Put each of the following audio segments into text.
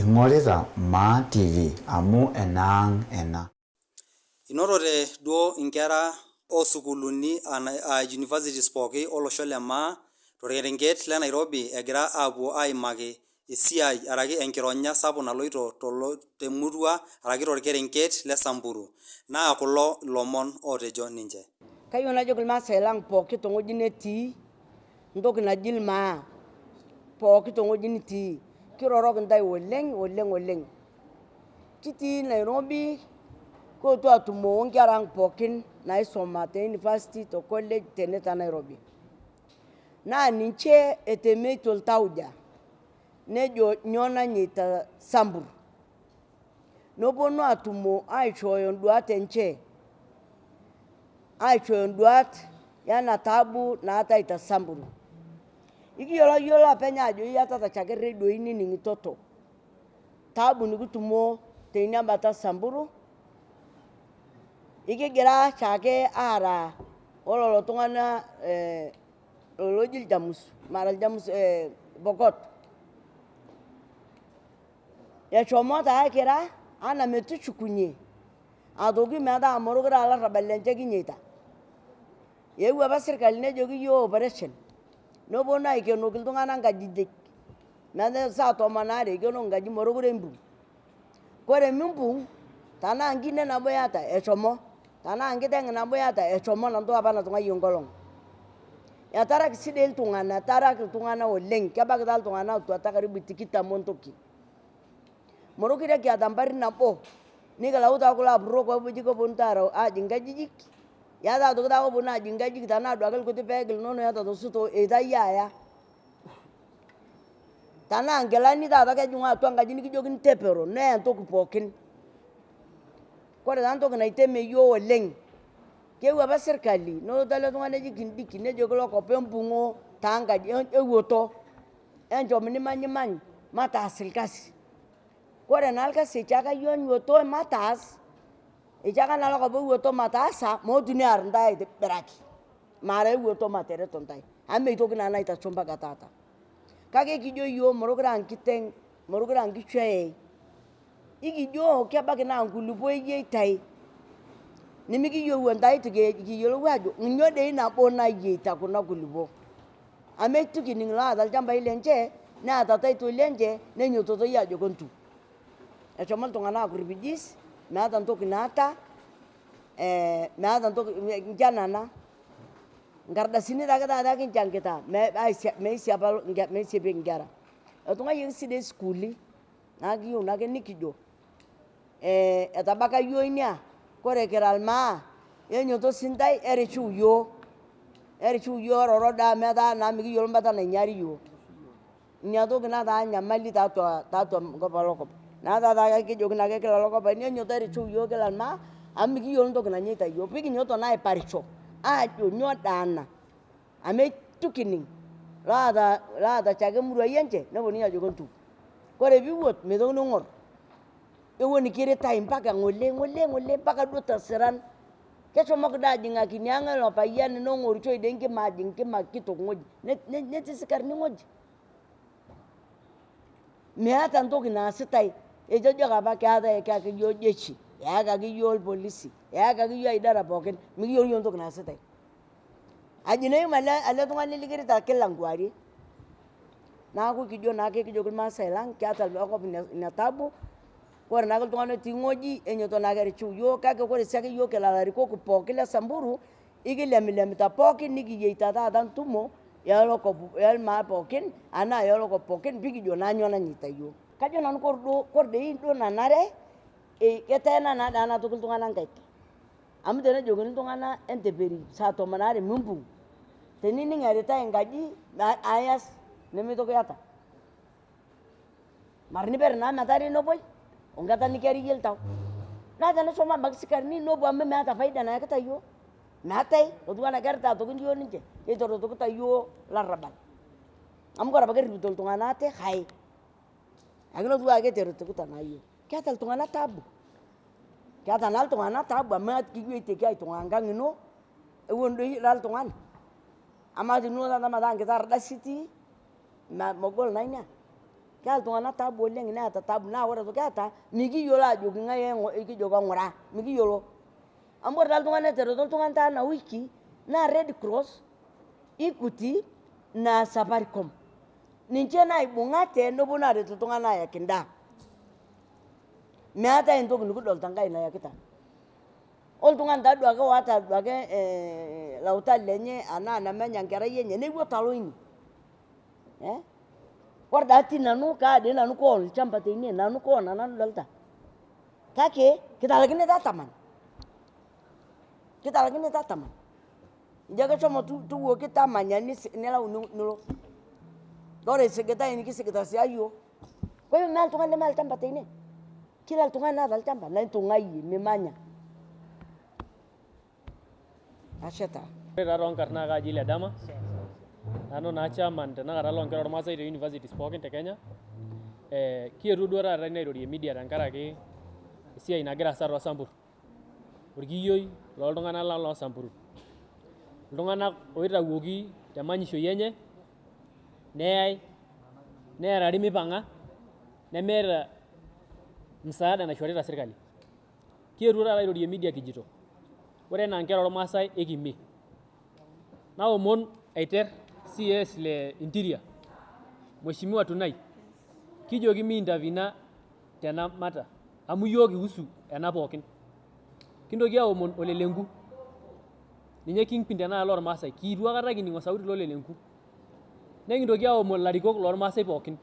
ing'orita MAA TV amu enaang ena. Inotote duo inkera osukuluni universities pooki olosho le MAA torkerenket le Nairobi egira apuo aimaki esiai araki enkironya sapuk naloito temurua araki torkerenket le Samburu. Naa kulo lomon otejo ninche. Kayieu najoki irmaasai lang pooki tewueji netii entoki naji MAA pooki tewueji netii kirorok intae oleng. Kitii Nairobi kuotu atumo onkera ang pookin naisoma te university te college tene te Nairobi. Naa ninche etemeito iltauja nejo nyoo nanyeita Samburu. Noponu atumo aishooyo nduat enche. Aishooyo nduat yana taabu naatai te Samburu. Ikiyiolo apeny ajo iyatata chake redioi nining'itoto. Taabu nikitumo teina bata Samburu. Ikigira chake aara ololo tung'ana loloji iljamus Bokot. Eshomo taa kira ana metushukunye atoki metaa morokure aa larrabal lenche kinyeita. Eewuo apa sirkali nejoki iyiok operation noponu aikenoki iltung'ana nkajijik metaa saa 12 ikenoki nkaji morokure imbung'. Kore mimbung' tanaa nkine nabo iyata eshomo tanaa nkiteng' nabo iyata eshomo nanto apa natung'ayie nkolong'. Etaraki sii dii iltung'ana oleng kebaki taa iltung'ana otuata karibu 20 ontoki. Morokure kiata mpari nabo nikilau taa kulo apurok ooji keponu taa ajing' nkajijik. Iyata aitoki taa koponu ajing' nkajijik tanaa duake ilkuti peek linono iyata tosuto eitayio aya. Tanaa nkilani taata kejing'u atua nkaji nikijokini tepero neya ntoki pookin. Kore taa ntoki naiteme iyiok oleng keewuo apa sirkali nelotu ele tung'ani oji Kindiki nejoki lokop embung'o taankaji ewuoto enchom nimanyimany mataas ilkasi. Kore naa ilkasi eichaka iyiok nyuoto mataas eichaka naa lokop ewuoto mataasa mootuni aar ntae aitibiraki mara ewuoto matereto ntae amu meitoki naa naitasho mpaka taata. Kake kijo iyiok morokure aa nkiteng' morokure aa nkishu eyai. Ikijo kebaki naa nkulupo eyeitai nimikiyieu ntae kiyiolou ajo nyoo dei nabo nayieita kuna kulupo. Amu eitu kining' loota ilchambai lenche neeta title enche nenyototoi ajo kontu. Eshomo iltung'ana aaku refugees meeta ntoki naata meeta ntoki nchan ena. Nkardasini taake taata kinchang'ita meisiepieki nkera. Etung'ayioki sii dii sukuuli naa kiyieu naake nikijo etabaka iyiok inia kore kira MAA enyoto sii ntae erishu iyiok. Erishu iyiok eroro daa metaa naa mikiyiolo mbata nainyari iyiok. Ina toki nataa nyamali tatua nkop olokop. Naa taata kijoki naake kila lokopani enyoto erishu iyiok kila MAA amu mikiyiolo ntoki nanyeita iyiok. Pikinyoto naa aiparisho aajo nyoo daa ana amu eitu kining' loota chake muruai enche neponunui ajo kontu. Kore piiwuot meitokini aing'or ewuon kiritai mpaka ng'ole mpaka duo tesiran. Keshomoki dii ajing'aki iniang' ilo payian neng'orishoi dii nkima ajing' nkima kitok ng'oji netii sikarini ng'oji. Meata ntoki naasitai etejoki apa keaki iyiok jeshi eakaki iyiok ilpolisi eakaki iyiok idara pookin mikiyiolo iyiok ntoki naasitai. Ajinoi ele tung'ani likirita kila nkuarie. Naaku kijo naake kijoki irmaasai lang keata ilo kop ina taabu. Kore naake iltung'ana otii ng'oji enyoto naake erishu iyiok kake kore siake iyiok kira larikok pooki le Samburu ikilemilemita pookin nikiyieita taata ntumo MAA pookin anaa elokop pookin pikijo naa nyoo nanyeita iyiok. Kajo nanu kore dei duo nanare keteena naa daa enatoki iltung'ana nkaik. Amu tenejokini iltung'ana enteperi saa 12 mimbung' tenining' eritai nkaji ayas nemeitoki iyata. Mara niper naa metari nopuoi onkata nikiari iyie ltau. Naa teneshomo abaki sikarini nopuo amu meata faida nayakita iyiok. Meatai otiu anaa kerita aitoki iyiok ninche keitorotokita iyiok larrabal. Amu kore apa keripito iltung'ana ate hai. Kake notiu ake etorotokita naa iyiok. Keata iltung'ana taabu. Keata naa iltung'ana taabu amu kijo eiteki aitung'aa nkang' ino ewuon duo ira ltung'ani. Amaa tinilo taata metaa nkiti ardasi itii megol naa ina. Kore piiwuot meitokini aing'or ewuon kiritai mpaka ng'ole mpaka duo tesiran. Keshomoki dii ajing'aki iniang' ilo payian neng'orishoi dii nkima ajing' nkima kitok ng'oji netii sikarini ng'oji. Kiata iltung'anak tabu oleng neeta tabu naa ore kiata mikiyiolo ajo king'ae kijoki ng'ura mikiyiolo. Amu ore iltung'anak etareto iltung'anak ena wiki naa Red Cross, Equity na Safaricom. Ninche naibung'ate neponu aaret iltung'anak ayaki endaa. Meetai entoki nikidolita nkae nayakita. Oltung'ani taduake oata duake lautal lenye anaa namenya enkerai enye nepuo talo ine. Ore daa nanu kaadii nanu koon olchamba teine nanu koon nanu dolta. Kake kitalakinita taman. Kitalakinita taman. Ijo ake shomo tuwuoki tamanya nilau nilo. Ore isigitai nikisigita sii iyiok. Kwa hivyo mee oltung'ani lemeeta olchamba teine. Kila oltung'ani naata olchamba naitung'ayie mimanya. Ashe taa. Ore taa toonkarn naa kaaji ile dama. Nanu naa chairman tenakata loonkera ormaasai te universities pookin te Kenya. Kietuo duo taata airorie media tenkaraki esiai nagira aasa toosambur. Olkiyioi looltung'anak lang loosamburu. Iltung'anak oitawuoki te manyishoi enye neyai neerari mipang'a nemeeta msaada naishorita sirkali. Kietuo taata airorie media kijito. Ore enaa nkera ormaasai ekime. Naomon aiter CS le Interior Mheshimiwa Tunai kijoki mi-intervena tena mata amu iyiok kihusu ena pookin. Kintoki aomon Olelenku ninye kingpin tenaalo ormaasai kiitu akata kining'o sauti lOlelenku. Nekintoki aomon larikok lormaasai pookin.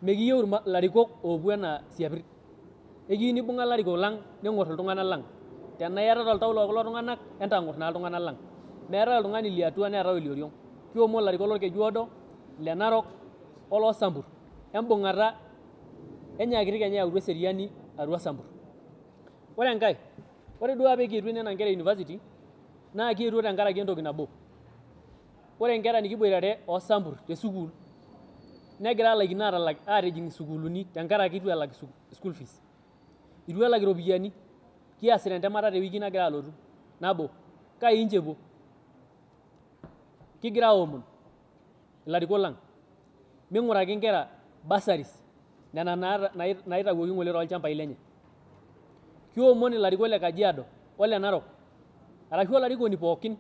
Mekiyieu larikok oopuo enaa siapir. Ekiyieu nibung'a larikok lang neng'orr iltung'anak lang. Tenaa iyatata oltau loo kulo tung'anak entang'orr naa iltung'anak lang. Meetai oltung'ani liatua neetai olioriong. Kiomon larikok lorkeju odo, le Narok oloosambur embung'ata enyaakiti Kenya eyautua eseriani atua Sambur. Ore enkae, ore duo apa kietuo nena nkera university naa kietuo tenkaraki entoki nabo. Ore nkera nikiboitare oosambur te sukuul negira alaikino aatijing sukuuluni tenkaraki itu elak school fees. Itu elak iropiyiani kiasita entemata te wiki nagira alotu. Nabo, kai inche epuo? Kigira aomon ilarikok lang ming'uraki nkera bursaries nena naitawuoki ng'ole toolchambai lenye. Kiomon ilarikok le Kajiado ole Narok arashu olarikoni pookin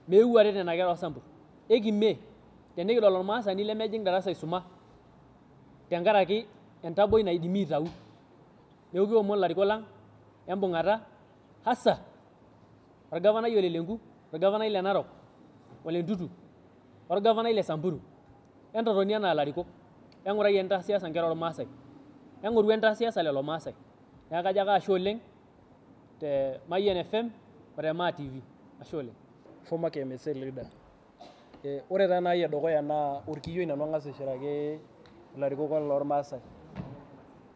meeu aret nena kera oosambur. Ekime tenikidol ormaasani lemejing darasa aisuma tenkaraki entaboi naidimi aitau. Neeku kiomon ilarikok lang embung'ata hasa orgavanai Olelenku, orgavanai le Narok, Ole Ntutu, orgavanai le Samburu. Entotoni enaa larikok eng'urai entaasiasa nkera ormaasai. Eng'oru entaasiasa lelo maasai. Neeku kajo ake ashe oleng te Mayian FM o te Maa TV. Ashe oleng. Former KMSA leader. Ore taa naai edukuya naa Olkiyioi nanu ang'as aishiraki ilarikok lormaasai.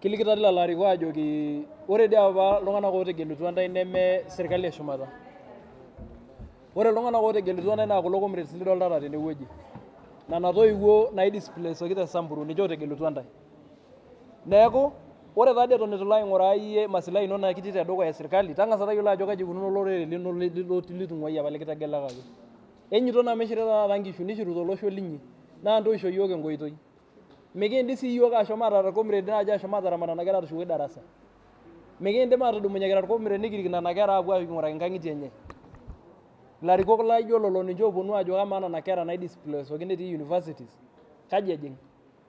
Kilikita lelo larikok ajoki ore dii apa iltung'anak ootegelutua ntae neme serkali eshumata. Ore iltung'anak ootegelutua ntae naa kulo comrades lidoltata tenewueji. Nena toiwuo naidisplaceoki te Samburu ninche ootegelutua ntae. Neeku ore taadii eton itu ilo aing'uraa iyie masilahi inonok kitii tedukuya serkali tang'asa tayiolo ajo kaji ikununo olorere lino litung'uayie apa likitegelakaki. Enyito naa mishirita taata nkishu nishirita olosho linyi naa ntoisho yiok enkoitoi. Mikiindim sii yiok ashom ataar comrade naaji ashom ataramat nena kera atushukoki darasa. Mikiindim atudumunye kira comrade nikirik nena kera aapuo aing'uraki nkang'itie enye. Ilarikok laijo lelo ninche ooponu ajo kamaa nena kera naidisplaceoki netii universities kaji ejing,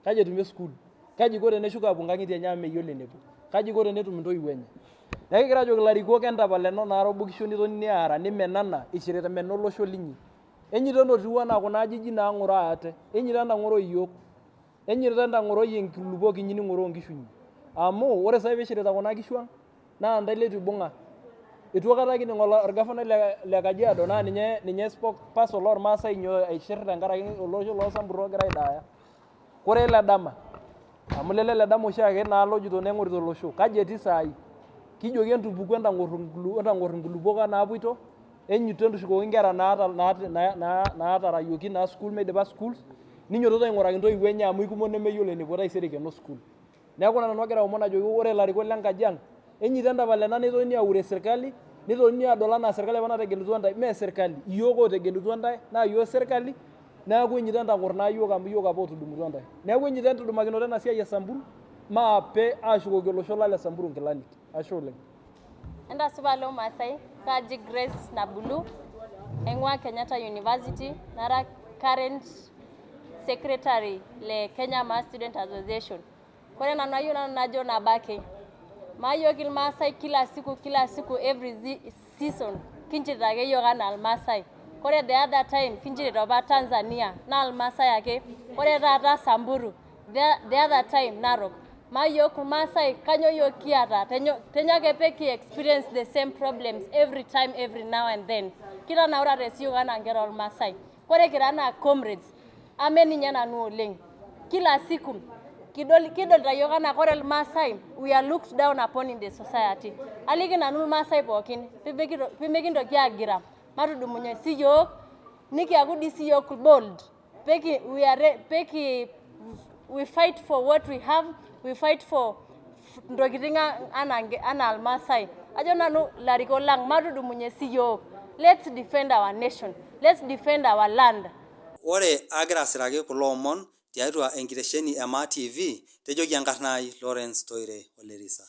kaji etumie school, kaji iko teneshuko aapuo nkang'itie enye amu meyiolo enepuo, kaji iko tenetum intoiwuo enye. Neeku kigira ajoki ilarikok entapal ena naara obokisho nitonini aara nimenana ishirita mena olosho linyi. Enyito entotiu enaa kuna ajijik naang'oroo ate, enyito entang'oro iyiok, enyito entang'oroi enkulupuok inyi ning'oroo nkishu inyi. Amu ore sai piishirita kuna kishu ang' naa ntae leitu ibung'a. Itu aikata kining orgavanai le Kajiado naa ninye spokesperson lormaasai nyoo aishirr tenkaraki olosho loosambur ogira aidaaya. Kore ile dama amu lele le dama oshiake naa lojito neng'orito olosho. Kaji etii saai? Kijoki entupuku entang'orr inkulupuok naapuito, enyito entushukoki nkera naatarayioki naa school meidipa schools, ninyototo aing'uraki ntoiwuo enye amu ikumok nemeyiolo enepuo taisere ikeno school. Neeku nanu agira aomon ajoki ore ilarikok lenkajiang' enyito entapal ena nitoni aure serkali, nitoni adol anaa serkali apa nategelutua ntae, mee serkali, iyiok ootegelutua ntae naa iyiok serkali, neeku enyita ntakor naa yiok amu yiok apa otudumutua ntae neeku enyita entudumakinoto ena siai e Samburu maape aashukoki olosho lang le Samburu nkilani. Ashe oleng. Entasipa lo Masai, kaji Grace Nabulu, aing'ua Kenyatta University, nara current secretary le Kenya Mass Student Association. Kore nanu ayieu nanu najo nabo ake. Mayiok ilmaasai kila siku every season kinchirita ake yiok anaa ilmaasai. Kore the other time kinchirita apa Tanzania naa ilmaasai ake. Kore taata Samburu the other time Narok. Mayiok ilmaasai kanyo yiok kiata tenyo ake peki experience the same problems every time every now and then. Kitanaurate siyiok anaa nkera olmaasai. Kore kira anaa comrades ame ninye nanu oleng. Kila siku kidolita yiok anaa kore ilmaasai we are looked down upon in the society. Aliki nanu ilmaasai pookin pimekintoki agira matudumunye siyiok nikiaku di siyiok bold. We fight for what we have, we fight for ntokitin anaa ilmaasai. Ajo nanu larikok lang matudumunye siyiok. Let's defend our nation. Let's defend our land. Ore agira asiraki kulo omon tiatua enkitesheni e MASAI TV tejoki enkarna ai Lawrence Toire Olerisa.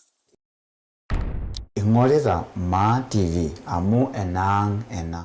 Ing'orita MASAI TV amu enaang ena.